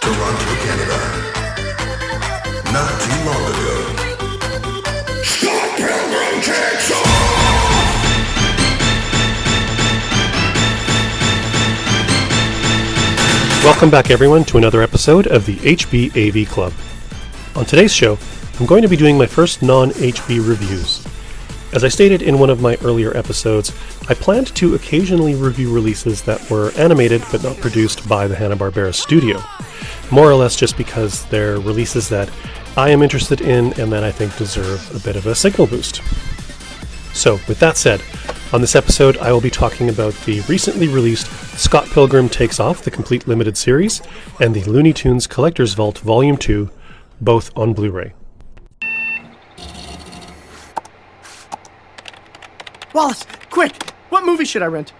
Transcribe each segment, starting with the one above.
Toronto, Canada. Not too long ago. Scott Pilgrim Takes Off! Welcome back everyone to another episode of the HB AV Club. On today's show, I'm going to be doing my first non-HB reviews. As I stated in one of my earlier episodes, I planned to occasionally review releases that were animated but not produced by the Hanna-Barbera studio, more or less just because they're releases that I am interested in and that I think deserve a bit of a signal boost. So, with that said, on this episode I will be talking about the recently released Scott Pilgrim Takes Off, the complete limited series, and the Looney Tunes Collector's Vault Volume 2, both on Blu-ray. Wallace, quick! What movie should I rent?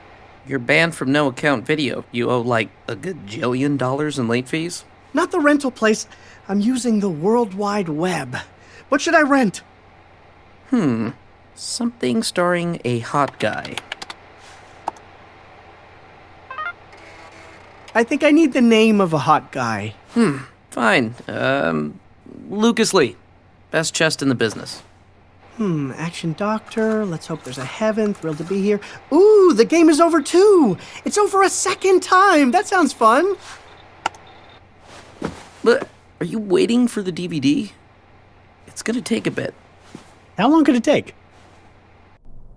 You're banned from no account video. You owe like a gajillion dollars in late fees? Not the rental place. I'm using the World Wide Web. What should I rent? Something starring a hot guy. I think I need the name of a hot guy. Fine. Lucas Lee. Best chest in the business. Action Doctor. Let's hope there's a heaven. Thrilled to be here. Ooh, the game is over too! It's over a second time! That sounds fun! But are you waiting for the DVD? It's gonna take a bit. How long could it take?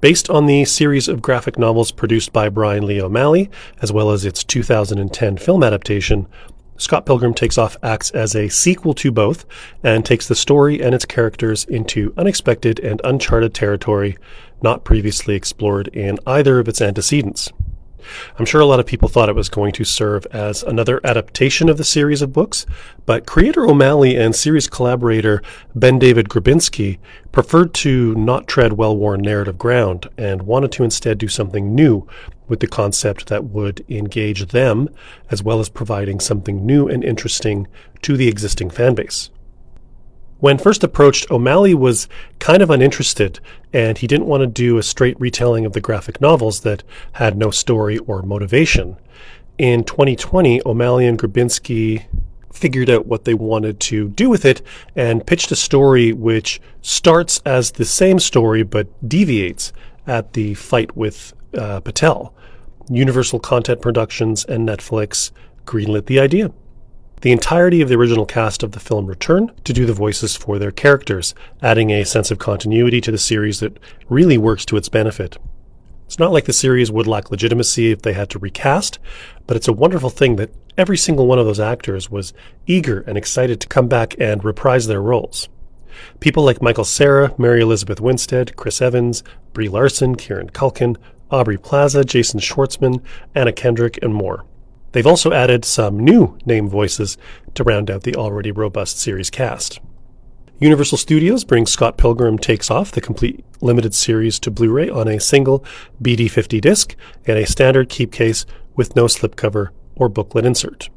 Based on the series of graphic novels produced by Brian Lee O'Malley, as well as its 2010 film adaptation, Scott Pilgrim Takes Off acts as a sequel to both and takes the story and its characters into unexpected and uncharted territory not previously explored in either of its antecedents. I'm sure a lot of people thought it was going to serve as another adaptation of the series of books, but creator O'Malley and series collaborator Ben David Grabinski preferred to not tread well-worn narrative ground and wanted to instead do something new with the concept that would engage them, as well as providing something new and interesting to the existing fanbase. When first approached, O'Malley was kind of uninterested, and he didn't want to do a straight retelling of the graphic novels that had no story or motivation. In 2020, O'Malley and Grabinski figured out what they wanted to do with it and pitched a story which starts as the same story but deviates at the fight with Patel. Universal Content Productions and Netflix greenlit the idea. The entirety of the original cast of the film returned to do the voices for their characters, adding a sense of continuity to the series that really works to its benefit. It's not like the series would lack legitimacy if they had to recast, but it's a wonderful thing that every single one of those actors was eager and excited to come back and reprise their roles. People like Michael Cera, Mary Elizabeth Winstead, Chris Evans, Brie Larson, Kieran Culkin, Aubrey Plaza, Jason Schwartzman, Anna Kendrick, and more. They've also added some new name voices to round out the already robust series cast. Universal Studios brings Scott Pilgrim Takes Off, the complete limited series, to Blu-ray on a single BD50 disc and a standard keep case with no slipcover or booklet insert.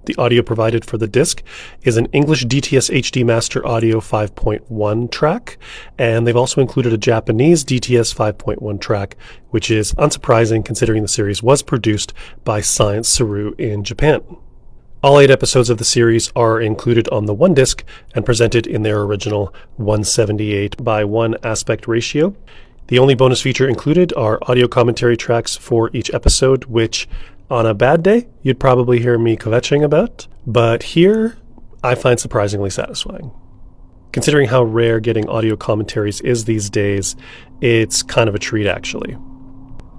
The audio provided for the disc is an English DTS HD Master Audio 5.1 track, and they've also included a Japanese DTS 5.1 track, which is unsurprising considering the series was produced by Science Saru in Japan. All 8 episodes of the series are included on the one disc and presented in their original 178:1 aspect ratio. The only bonus feature included are audio commentary tracks for each episode, which on a bad day, you'd probably hear me kvetching about, but here, I find surprisingly satisfying. Considering how rare getting audio commentaries is these days, it's kind of a treat actually.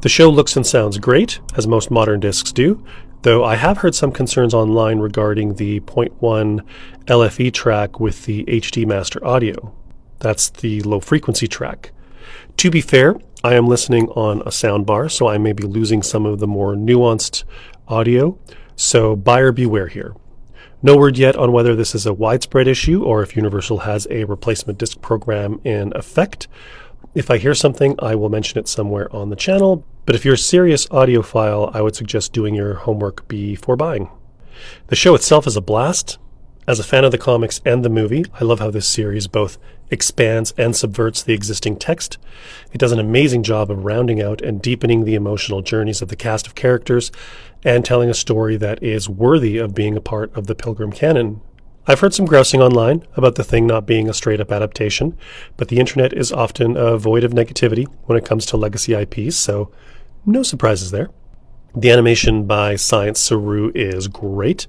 The show looks and sounds great, as most modern discs do, though I have heard some concerns online regarding the 0.1 LFE track with the HD Master Audio. That's the low frequency track. To be fair, I am listening on a soundbar, so I may be losing some of the more nuanced audio, so buyer beware here. No word yet on whether this is a widespread issue or if Universal has a replacement disc program in effect. If I hear something, I will mention it somewhere on the channel, but if you're a serious audiophile, I would suggest doing your homework before buying. The show itself is a blast. As a fan of the comics and the movie, I love how this series both expands and subverts the existing text. It does an amazing job of rounding out and deepening the emotional journeys of the cast of characters, and telling a story that is worthy of being a part of the Pilgrim canon. I've heard some grousing online about the thing not being a straight-up adaptation, but the internet is often a void of negativity when it comes to legacy IPs, so no surprises there. The animation by Science Saru is great.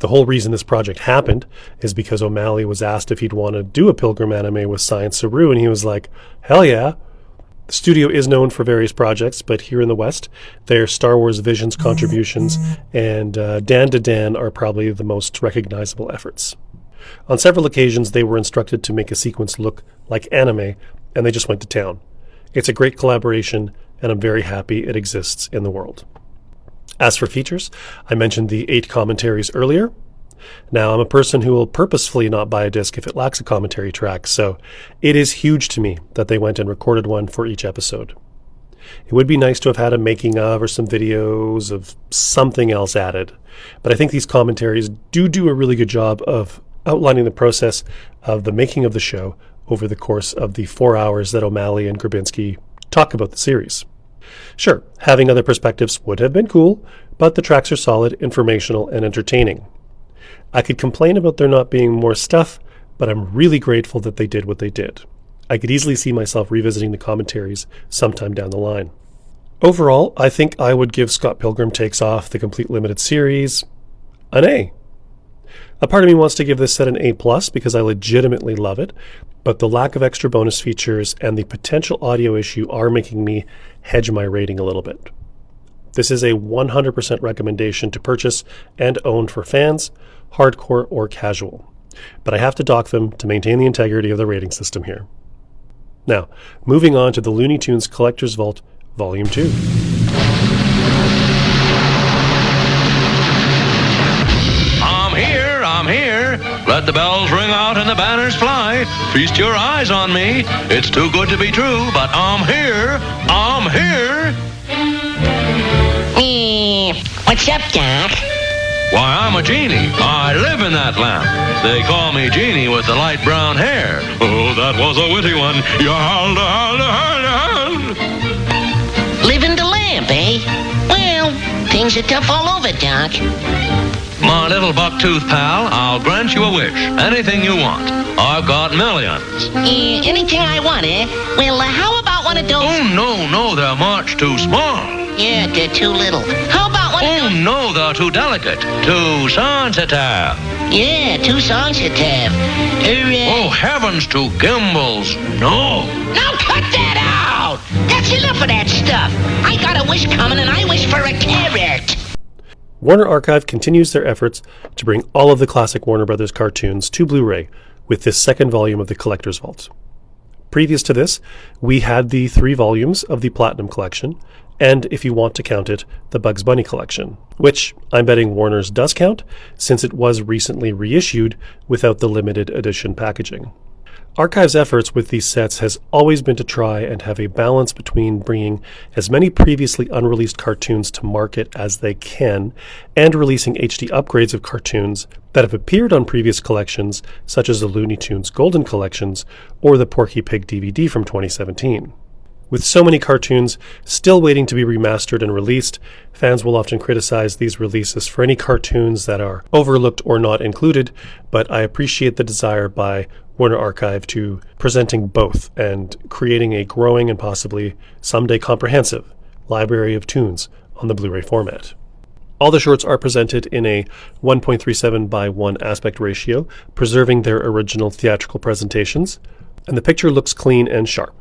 The whole reason this project happened is because O'Malley was asked if he'd want to do a Pilgrim anime with Science Saru, and he was like, hell yeah. The studio is known for various projects, but here in the West, their Star Wars Visions contributions and Dan to Dan are probably the most recognizable efforts. On several occasions, they were instructed to make a sequence look like anime, and they just went to town. It's a great collaboration, and I'm very happy it exists in the world. As for features, I mentioned the 8 commentaries earlier. Now, I'm a person who will purposefully not buy a disc if it lacks a commentary track, so it is huge to me that they went and recorded one for each episode. It would be nice to have had a making of or some videos of something else added, but I think these commentaries do a really good job of outlining the process of the making of the show over the course of the 4 hours that O'Malley and Grabinski talk about the series. Sure, having other perspectives would have been cool, but the tracks are solid, informational, and entertaining. I could complain about there not being more stuff, but I'm really grateful that they did what they did. I could easily see myself revisiting the commentaries sometime down the line. Overall, I think I would give Scott Pilgrim Takes Off, the complete limited series, an A. A part of me wants to give this set an A+, because I legitimately love it, but the lack of extra bonus features and the potential audio issue are making me hedge my rating a little bit. This is a 100% recommendation to purchase and own for fans, hardcore or casual, but I have to dock them to maintain the integrity of the rating system here. Now, moving on to the Looney Tunes Collector's Vault, Volume 2. I'm here. Let the bells ring out and the banners fly. Feast your eyes on me. It's too good to be true, but I'm here. I'm here. What's up, Doc? Why, I'm a genie. I live in that lamp. They call me Genie with the light brown hair. Oh, that was a witty one. Live in the lamp, eh? Well, things are tough all over, Doc. My little buck-tooth pal, I'll grant you a wish. Anything you want. I've got millions. Anything I want, eh? Well, how about one of those... Oh, no, they're much too small. Yeah, they're too little. How about one of Oh, those... no, they're too delicate. Too sensitive. Yeah, too sensitive. Oh, heavens to gimbals. No. Now cut that out! That's enough of that stuff. I got a wish coming and I wish for a carrot. Warner Archive continues their efforts to bring all of the classic Warner Brothers cartoons to Blu-ray with this second volume of the Collector's Vault. Previous to this, we had the 3 volumes of the Platinum Collection, and if you want to count it, the Bugs Bunny Collection, which I'm betting Warner's does count, since it was recently reissued without the limited edition packaging. Archive's efforts with these sets has always been to try and have a balance between bringing as many previously unreleased cartoons to market as they can and releasing HD upgrades of cartoons that have appeared on previous collections, such as the Looney Tunes Golden Collections or the Porky Pig DVD from 2017. With so many cartoons still waiting to be remastered and released, fans will often criticize these releases for any cartoons that are overlooked or not included, but I appreciate the desire by Warner Archive to presenting both and creating a growing and possibly someday comprehensive library of tunes on the Blu-ray format. All the shorts are presented in a 1.37 by 1 aspect ratio, preserving their original theatrical presentations, and the picture looks clean and sharp.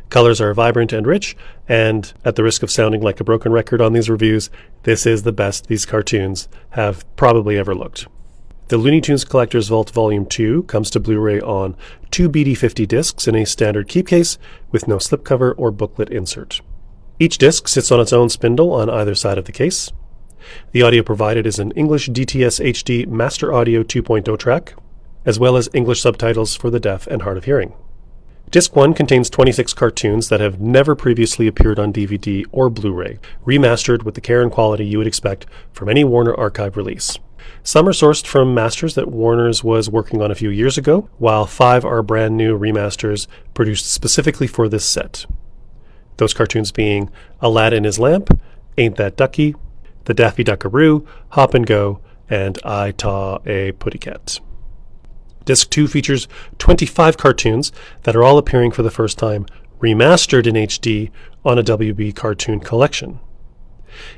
Colors are vibrant and rich, and at the risk of sounding like a broken record on these reviews, this is the best these cartoons have probably ever looked. The Looney Tunes Collector's Vault Volume 2 comes to Blu-ray on 2 BD50 discs in a standard keep case with no slipcover or booklet insert. Each disc sits on its own spindle on either side of the case. The audio provided is an English DTS HD Master Audio 2.0 track, as well as English subtitles for the deaf and hard of hearing. Disc 1 contains 26 cartoons that have never previously appeared on DVD or Blu-ray, remastered with the care and quality you would expect from any Warner Archive release. Some are sourced from masters that Warner's was working on a few years ago, while 5 are brand new remasters produced specifically for this set. Those cartoons being Aladdin Is Lamp, Ain't That Ducky, The Daffy Duckaroo, Hop and Go, and I Taw a Puttycat. Disc 2 features 25 cartoons that are all appearing for the first time, remastered in HD on a WB cartoon collection.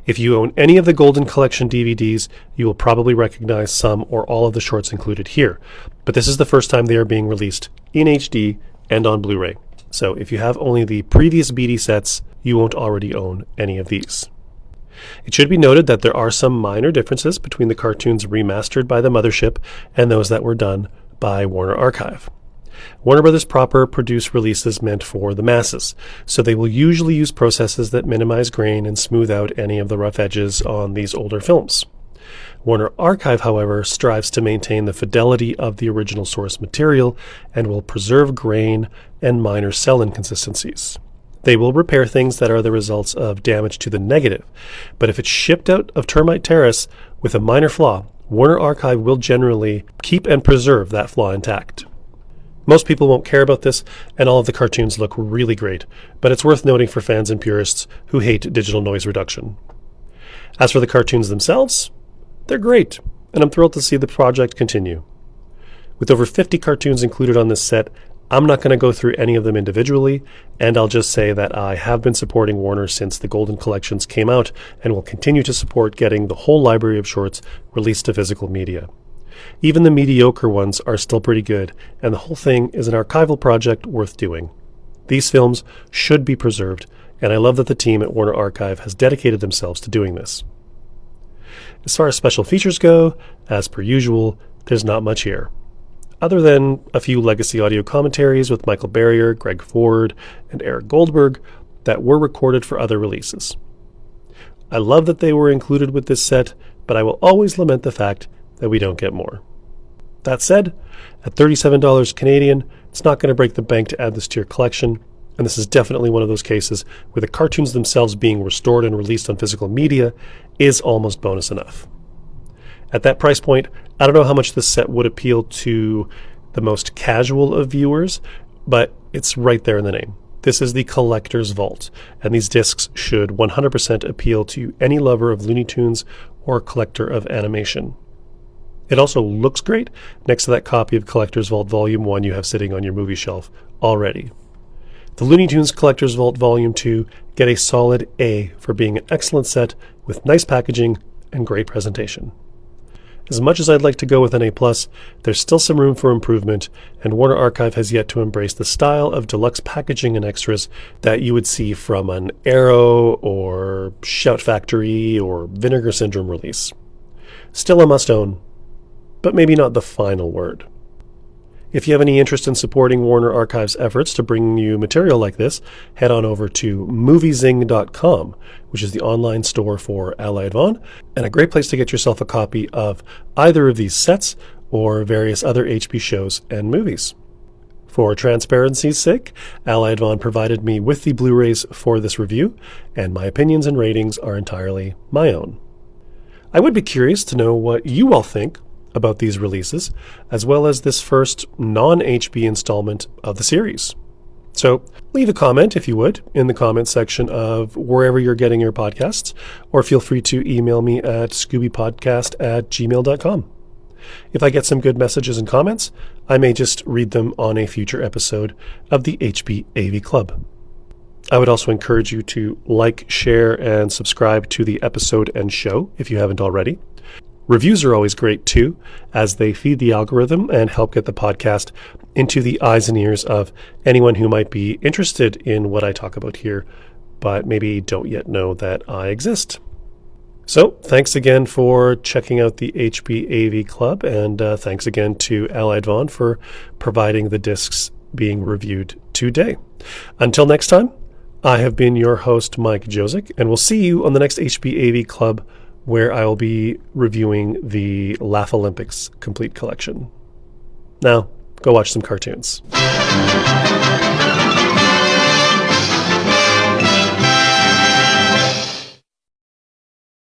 If you own any of the Golden Collection DVDs, you will probably recognize some or all of the shorts included here, but this is the first time they are being released in HD and on Blu-ray. So if you have only the previous BD sets, you won't already own any of these. It should be noted that there are some minor differences between the cartoons remastered by the mothership and those that were done by Warner Archive. Warner Brothers proper produce releases meant for the masses, so they will usually use processes that minimize grain and smooth out any of the rough edges on these older films. Warner Archive, however, strives to maintain the fidelity of the original source material and will preserve grain and minor cell inconsistencies. They will repair things that are the results of damage to the negative, but if it's shipped out of Termite Terrace with a minor flaw, Warner Archive will generally keep and preserve that flaw intact. Most people won't care about this, and all of the cartoons look really great, but it's worth noting for fans and purists who hate digital noise reduction. As for the cartoons themselves, they're great, and I'm thrilled to see the project continue. With over 50 cartoons included on this set, I'm not going to go through any of them individually, and I'll just say that I have been supporting Warner since the Golden Collections came out and will continue to support getting the whole library of shorts released to physical media. Even the mediocre ones are still pretty good, and the whole thing is an archival project worth doing. These films should be preserved, and I love that the team at Warner Archive has dedicated themselves to doing this. As far as special features go, as per usual, there's not much here, other than a few legacy audio commentaries with Michael Barrier, Greg Ford, and Eric Goldberg that were recorded for other releases. I love that they were included with this set, but I will always lament the fact that we don't get more. That said, at $37 Canadian, it's not going to break the bank to add this to your collection, and this is definitely one of those cases where the cartoons themselves being restored and released on physical media is almost bonus enough. At that price point, I don't know how much this set would appeal to the most casual of viewers, but it's right there in the name. This is the Collector's Vault, and these discs should 100% appeal to any lover of Looney Tunes or collector of animation. It also looks great next to that copy of Collector's Vault Volume 1 you have sitting on your movie shelf already. The Looney Tunes Collector's Vault Volume 2 get a solid A for being an excellent set with nice packaging and great presentation. As much as I'd like to go with an A+, there's still some room for improvement, and Warner Archive has yet to embrace the style of deluxe packaging and extras that you would see from an Arrow or Shout Factory or Vinegar Syndrome release. Still a must-own, but maybe not the final word. If you have any interest in supporting Warner Archive's efforts to bring you material like this, head on over to moviezing.com, which is the online store for Allied Von, and a great place to get yourself a copy of either of these sets or various other HB shows and movies. For transparency's sake, Allied Von provided me with the Blu-rays for this review, and my opinions and ratings are entirely my own. I would be curious to know what you all think about these releases, as well as this first non-HB installment of the series. So leave a comment, if you would, in the comment section of wherever you're getting your podcasts, or feel free to email me at scoobypodcast@gmail.com. If I get some good messages and comments, I may just read them on a future episode of the HB AV Club. I would also encourage you to like, share, and subscribe to the episode and show if you haven't already. Reviews are always great too, as they feed the algorithm and help get the podcast into the eyes and ears of anyone who might be interested in what I talk about here, but maybe don't yet know that I exist. So thanks again for checking out the HB AV Club, and thanks again to Allied Von for providing the discs being reviewed today. Until next time, I have been your host, Mike Josic, and we'll see you on the next HB AV Club, where I will be reviewing the Laugh Olympics complete collection. Now, go watch some cartoons.